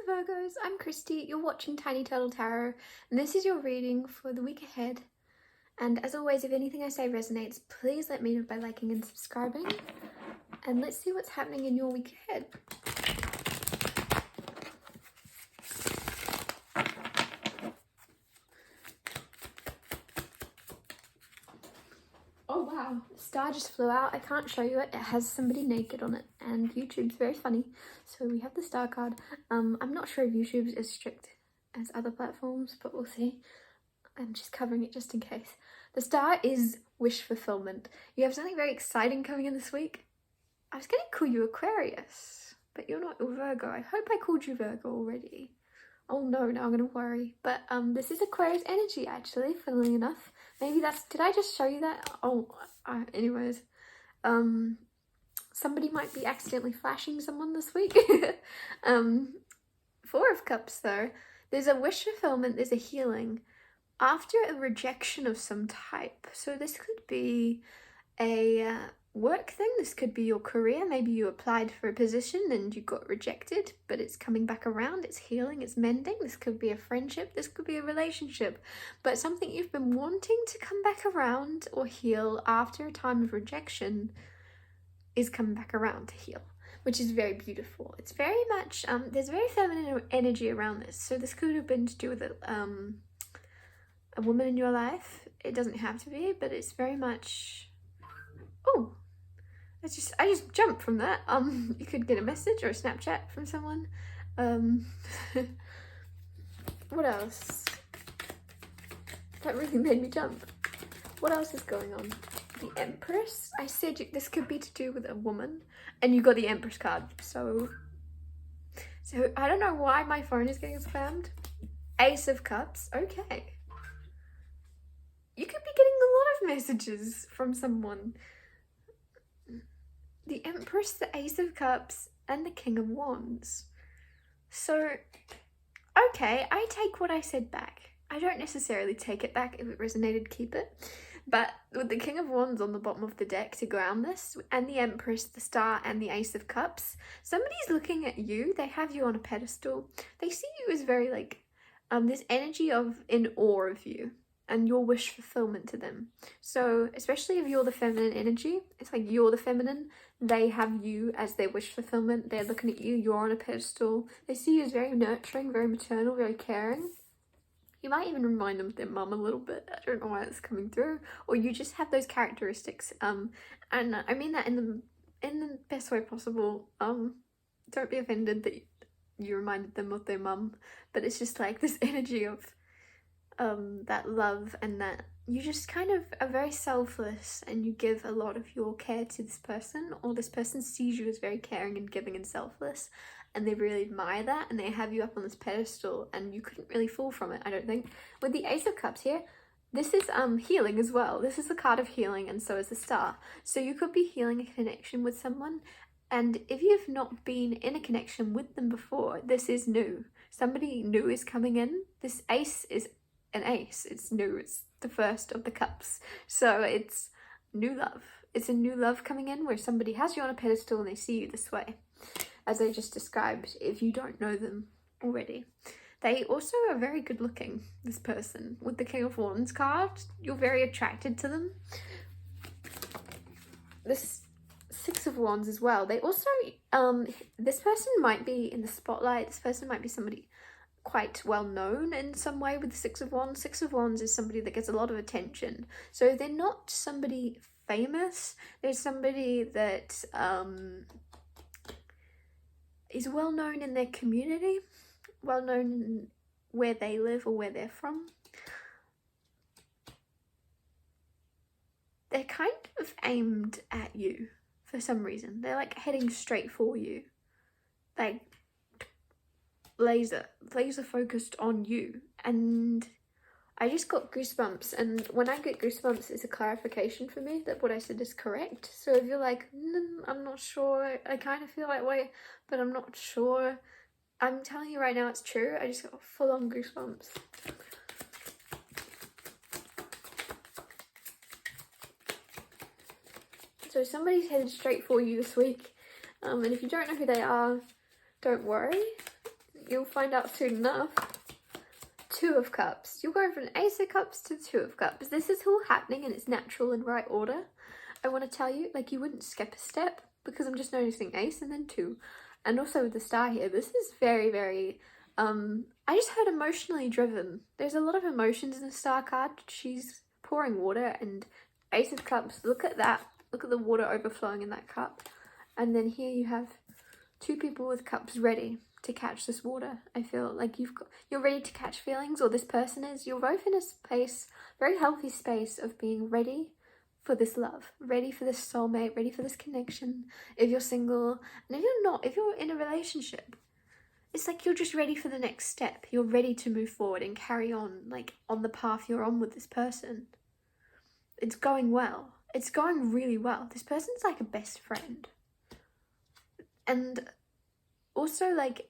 Hello Virgos, I'm Christy, you're watching Tiny Turtle Tarot, and this is your reading for the week ahead. And as always, if anything I say resonates, please let me know by liking and subscribing. And let's see what's happening in your week ahead. Oh wow, the star just flew out. I can't show you it. It has somebody naked on it, and YouTube's very funny. So we have the star card. I'm not sure if YouTube's as strict as other platforms, but we'll see. I'm just covering it just in case. The star is wish fulfillment. You have something very exciting coming in this week. I was going to call you Aquarius, but you're not Virgo. I hope I called you Virgo already. Oh no, now I'm going to worry. But this is Aquarius energy actually, funnily enough. Maybe that's, did I just show you that? Oh, anyways. Somebody might be accidentally flashing someone this week. Four of Cups though. There's a wish fulfillment, there's a healing after a rejection of some type. So this could be a work thing, this could be your career. Maybe you applied for a position and you got rejected, but it's coming back around, it's healing, it's mending. This could be a friendship, this could be a relationship, but something you've been wanting to come back around or heal after a time of rejection is coming back around to heal, which is very beautiful. It's very much, there's very feminine energy around this. So this could have been to do with a woman in your life. It doesn't have to be, but it's very much, oh, I just jumped from that. You could get a message or a Snapchat from someone. What else? That really made me jump. What else is going on? The Empress. I said this could be to do with a woman, and you got the Empress card. So I don't know why my phone is getting spammed. Ace of Cups. Okay. You could be getting a lot of messages from someone. The Empress, the Ace of Cups, and the King of Wands. So, okay, I take what I said back. I don't necessarily take it back. If it resonated, keep it. But with the King of Wands on the bottom of the deck to ground this, and the Empress, the Star, and the Ace of Cups, somebody's looking at you. They have you on a pedestal. They see you as very like, this energy of in awe of you and your wish fulfillment to them. So especially if you're the feminine energy, it's like you're the feminine, they have you as their wish fulfillment. They're looking at you, you're on a pedestal. They see you as very nurturing, very maternal, very caring. You might even remind them of their mum a little bit. I don't know why it's coming through. Or you just have those characteristics. And I mean that in the best way possible. Don't be offended that you reminded them of their mum. But it's just like this energy of that love, and that you just kind of are very selfless and you give a lot of your care to this person, or this person sees you as very caring and giving and selfless, and they really admire that, and they have you up on this pedestal, and you couldn't really fall from it, I don't think. With the Ace of Cups here, this is healing as well. This is the card of healing, and so is the Star. So you could be healing a connection with someone, and if you've not been in a connection with them before, this is new. Somebody new is coming in. This Ace is an ace, it's new, it's the first of the cups. So it's new love. It's a new love coming in where somebody has you on a pedestal and they see you this way, as I just described, if you don't know them already. They also are very good looking, this person. With the King of Wands card, you're very attracted to them. This Six of Wands as well. They also, this person might be in the spotlight. This person might be somebody quite well known in some way with the Six of Wands. Six of Wands is somebody that gets a lot of attention. So they're not somebody famous. They're somebody that is well known in their community, well known in where they live or where they're from. They're kind of aimed at you for some reason. They're like heading straight for you. Like laser focused on you, and I just got goosebumps. And when I get goosebumps, it's a clarification for me that what I said is correct. So if you're like, I'm not sure, I kind of feel that way, but I'm not sure, I'm telling you right now it's true. I just got full-on goosebumps. So somebody's headed straight for you this week, and if you don't know who they are, don't worry. you'll find out soon enough. Two of Cups. You're going from an Ace of Cups to Two of Cups. This is all happening in its natural and right order. I want to tell you, like, you wouldn't skip a step, because I'm just noticing Ace and then Two. And also with the star here, this is very, very, I just heard emotionally driven. There's a lot of emotions in the star card. She's pouring water, and Ace of Cups, look at that. Look at the water overflowing in that cup. And then here you have two people with cups ready to catch this water. I feel like you're ready to catch feelings, or this person is. You're both in a space, very healthy space of being ready for this love, ready for this soulmate, ready for this connection. If you're single, and if you're not, if you're in a relationship, it's like you're just ready for the next step. You're ready to move forward and carry on, like, on the path you're on with this person. It's going well. It's going really well. This person's like a best friend. And also, like,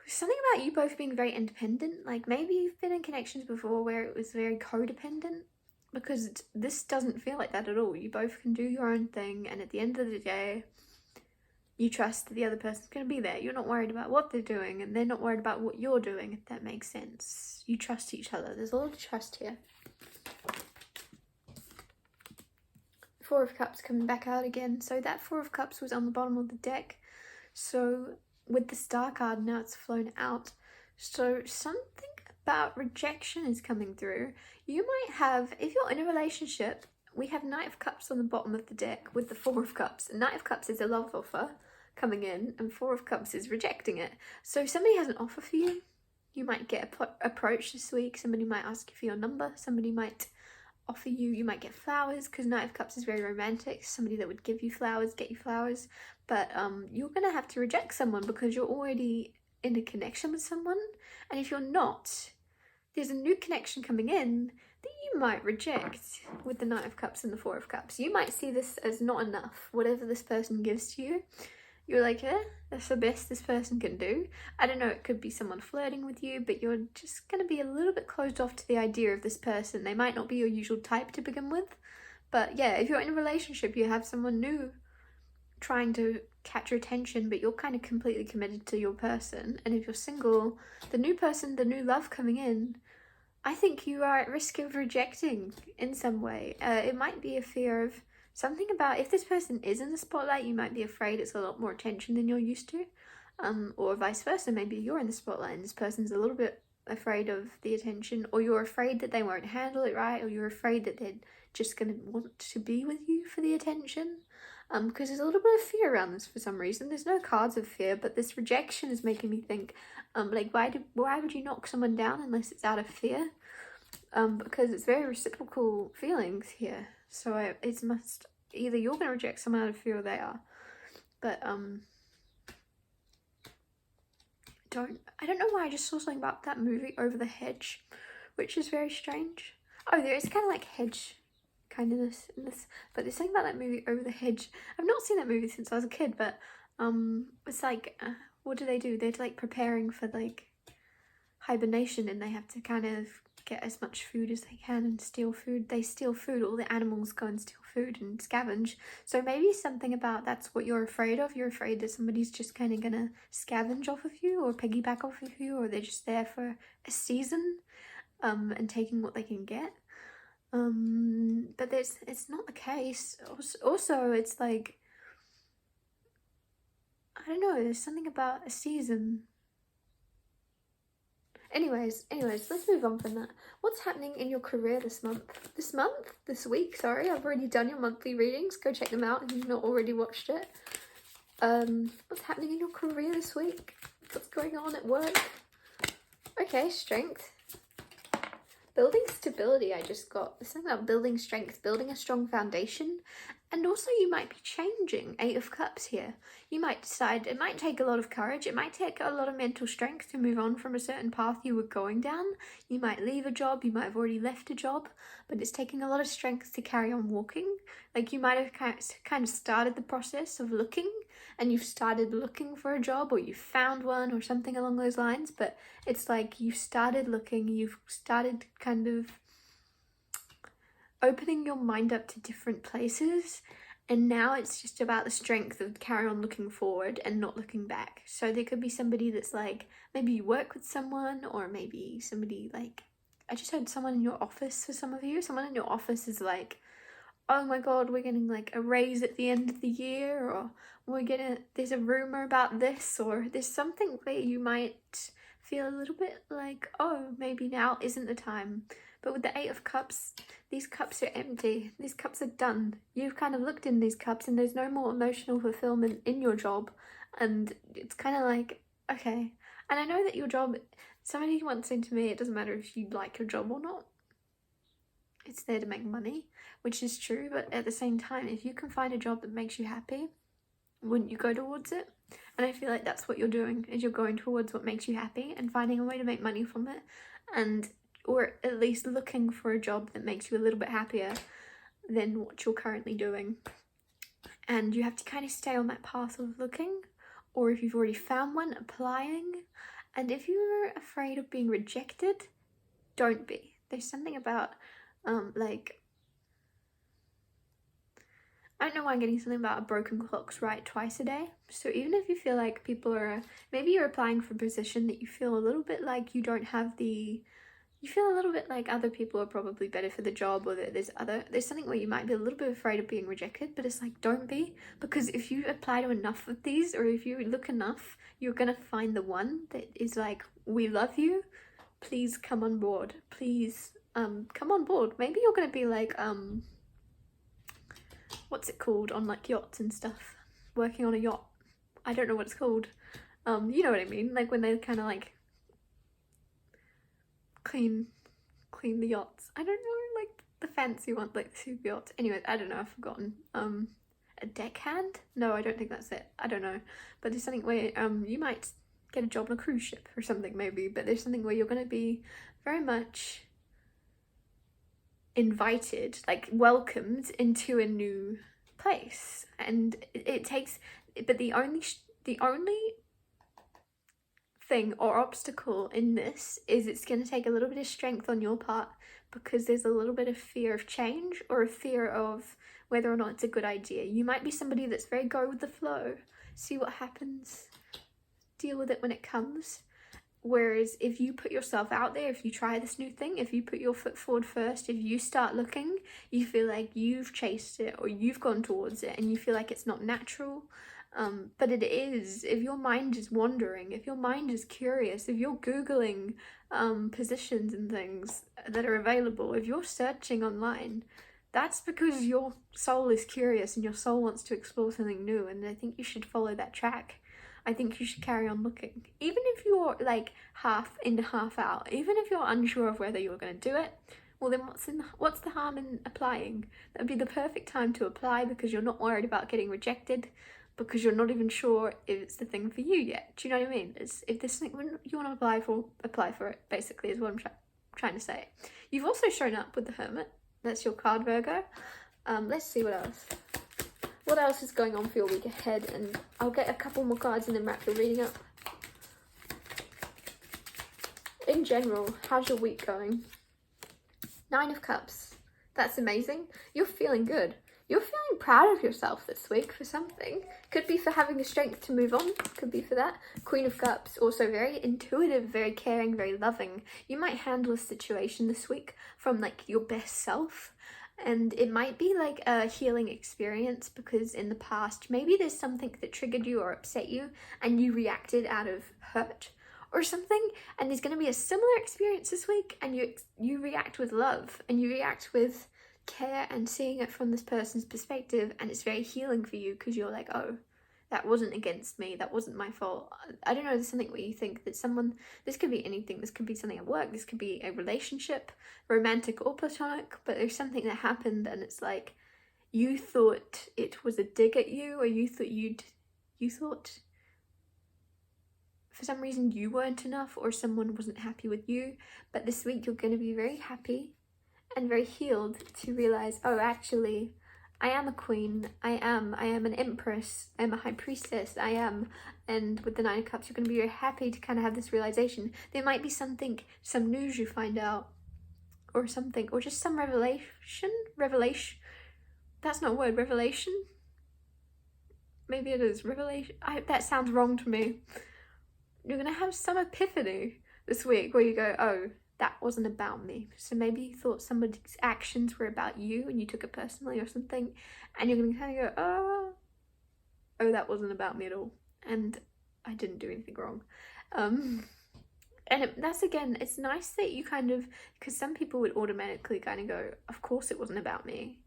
something about you both being very independent. Like, maybe you've been in connections before where it was very codependent, because this doesn't feel like that at all. You both can do your own thing, and at the end of the day, you trust that the other person's going to be there. You're not worried about what they're doing, and they're not worried about what you're doing, if that makes sense. You trust each other. There's a lot of trust here. Four of Cups coming back out again. So that Four of Cups was on the bottom of the deck. So with the star card, now it's flown out. So something about rejection is coming through. You might have, if you're in a relationship, we have Knight of Cups on the bottom of the deck with the Four of Cups. Knight of Cups is a love offer coming in, and Four of Cups is rejecting it. So somebody has an offer for you. You might get approached this week. Somebody might ask you for your number. Somebody might offer you, you might get flowers, because Knight of Cups is very romantic. Somebody that would give you flowers, get you flowers. But you're going to have to reject someone because you're already in a connection with someone. And if you're not, there's a new connection coming in that you might reject with the Knight of Cups and the Four of Cups. You might see this as not enough. Whatever this person gives to you, you're like, that's the best this person can do. I don't know, it could be someone flirting with you, but you're just going to be a little bit closed off to the idea of this person. They might not be your usual type to begin with. But yeah, if you're in a relationship, you have someone new trying to catch your attention, but you're kind of completely committed to your person. And if you're single, the new person, the new love coming in, I think you are at risk of rejecting in some way. It might be a fear of something about, if this person is in the spotlight, you might be afraid it's a lot more attention than you're used to. Or vice versa, maybe you're in the spotlight and this person's a little bit afraid of the attention, or you're afraid that they won't handle it right, or you're afraid that they're just going to want to be with you for the attention. Because there's a little bit of fear around this for some reason. There's no cards of fear, but this rejection is making me think, like, why would you knock someone down unless it's out of fear? Because it's very reciprocal feelings here. So it must, either you're going to reject someone out of fear or they are. But I don't know why I just saw something about that movie Over the Hedge, which is very strange. Oh, there is kind of like hedge kindness in this, but there's something about that movie Over the Hedge. I've not seen that movie since I was a kid, but it's like, what do? They're like preparing for like hibernation, and they have to kind of get as much food as they can and steal food. They steal food, all the animals go and steal food and scavenge. So maybe something about that's what you're afraid of. You're afraid that somebody's just kind of gonna scavenge off of you or piggyback off of you, or they're just there for a season and taking what they can get. But it's not the case. Also, it's like, I don't know, there's something about a season. Anyways, let's move on from that. What's happening in your career this month? This week, sorry. I've already done your monthly readings. Go check them out if you've not already watched it. What's happening in your career this week? What's going on at work? Okay, strength. Building stability, I just got. There's something about building strength, building a strong foundation. And also you might be changing. 8 of Cups here. You might decide, it might take a lot of courage. It might take a lot of mental strength to move on from a certain path you were going down. You might leave a job. You might have already left a job. But it's taking a lot of strength to carry on walking. Like you might have kind of started the process of looking. And you've started looking for a job, or you found one, or something along those lines. But it's like you've started looking. You've started kind of opening your mind up to different places, And now it's just about the strength of carry on looking forward and not looking back. So there could be somebody that's like, maybe you work with someone, or maybe somebody like, I just heard someone in your office for some of you. Someone in your office is like, oh my god, we're getting like a raise at the end of the year, or there's a rumor about this, or there's something where you might feel a little bit like, oh, maybe now isn't the time. But with the Eight of Cups, these cups are empty. These cups are done. You've kind of looked in these cups and there's no more emotional fulfillment in your job. And it's kind of like, okay. And I know that your job, somebody once said to me, it doesn't matter if you like your job or not. It's there to make money, which is true. But at the same time, if you can find a job that makes you happy, wouldn't you go towards it? And I feel like that's what you're doing, is you're going towards what makes you happy and finding a way to make money from it. And or at least looking for a job that makes you a little bit happier than what you're currently doing. And you have to kind of stay on that path of looking, or if you've already found one, applying. And if you're afraid of being rejected, don't be. There's something about like, I don't know why I'm getting something about a broken clock's right twice a day. So even if you feel like people are, maybe you're applying for a position that you feel a little bit like you don't have the, you feel a little bit like other people are probably better for the job, or that there's something where you might be a little bit afraid of being rejected, but it's like, don't be, because if you apply to enough of these, or if you look enough, you're gonna find the one that is like, we love you, please come on board, please come on board. Maybe you're gonna be like, what's it called on like yachts and stuff, working on a yacht, I don't know what it's called, you know what I mean, like when they kind of like clean the yachts. I don't know, like the fancy one, like the super yachts. Anyway, I don't know, I've forgotten. A deckhand? No, I don't think that's it. I don't know. But there's something where you might get a job on a cruise ship or something maybe, but there's something where you're going to be very much invited, like welcomed into a new place. And it takes, but the only thing or obstacle in this is it's going to take a little bit of strength on your part, because there's a little bit of fear of change, or a fear of whether or not it's a good idea. You might be somebody that's very go with the flow, see what happens, deal with it when it comes. Whereas if you put yourself out there, if you try this new thing, if you put your foot forward first, if you start looking, you feel like you've chased it, or you've gone towards it, and you feel like it's not natural. But it is. If your mind is wandering, if your mind is curious, if you're Googling positions and things that are available, if you're searching online, that's because your soul is curious and your soul wants to explore something new. And I think you should follow that track. I think you should carry on looking. Even if you're like half in, half out, even if you're unsure of whether you're going to do it, well then what's the harm in applying? That would be the perfect time to apply, because you're not worried about getting rejected, because you're not even sure if it's the thing for you yet. Do you know what I mean? If there's something you want to apply for it, basically, is what I'm trying to say. You've also shown up with the Hermit. That's your card, Virgo. Let's see what else. What else is going on for your week ahead? And I'll get a couple more cards and then wrap your reading up. In general, how's your week going? 9 of Cups. That's amazing. You're feeling good. You're feeling proud of yourself this week for something. Could be for having the strength to move on. Could be for that. Queen of Cups, also very intuitive, very caring, very loving. You might handle a situation this week from like your best self. And it might be like a healing experience, because in the past, maybe there's something that triggered you or upset you and you reacted out of hurt or something. And there's going to be a similar experience this week, and you react with love, and you react with care and seeing it from this person's perspective, and it's very healing for you, because you're like, oh, that wasn't against me, that wasn't my fault. I don't know, there's something where you think that someone, this could be anything, this could be something at work, this could be a relationship, romantic or platonic, but there's something that happened and it's like you thought it was a dig at you, or you thought for some reason you weren't enough, or someone wasn't happy with you. But this week you're going to be very happy and very healed to realize, oh, actually I am a queen, I am an empress, I'm a high priestess, I am. And with the 9 of Cups, you're going to be very happy to kind of have this realization. There might be something, some news you find out, or something, or just some revelation, that's not a word, revelation, maybe it is revelation. That sounds wrong to me. You're gonna have some epiphany this week where you go, oh, that wasn't about me. So maybe you thought somebody's actions were about you and you took it personally or something, and you're gonna kind of go, oh, that wasn't about me at all, and I didn't do anything wrong. And that's, again, it's nice that you kind of, because some people would automatically kind of go, of course it wasn't about me,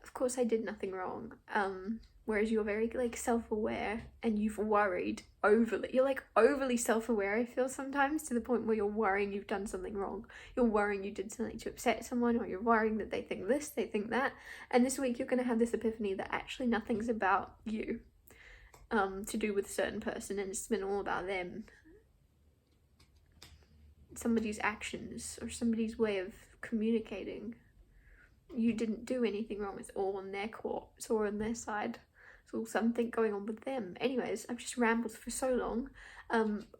of course I did nothing wrong, whereas you're very like self-aware and you've worried overly, you're like overly self-aware, I feel sometimes, to the point where you're worrying you've done something wrong, you're worrying you did something to upset someone, or you're worrying that they think this, they think that, and this week you're going to have this epiphany that actually nothing's about you, to do with a certain person, and it's been all about them, somebody's actions or somebody's way of communicating. You didn't do anything wrong, it's all on their court, it's all on their side, it's all something going on with them. Anyways, I've just rambled for so long.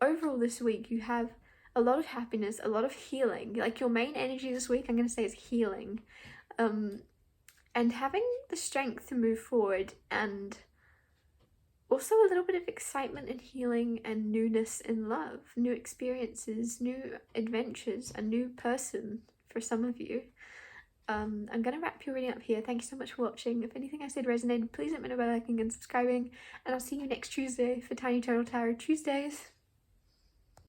Overall this week you have a lot of happiness, a lot of healing. Like, your main energy this week, I'm going to say, is healing, and having the strength to move forward, and also a little bit of excitement and healing and newness in love, new experiences, new adventures, a new person for some of you. I'm going to wrap your reading up here. Thank you so much for watching. If anything I said resonated, please let me know by liking and subscribing, and I'll see you next Tuesday for Tiny Turtle Tarot Tuesdays.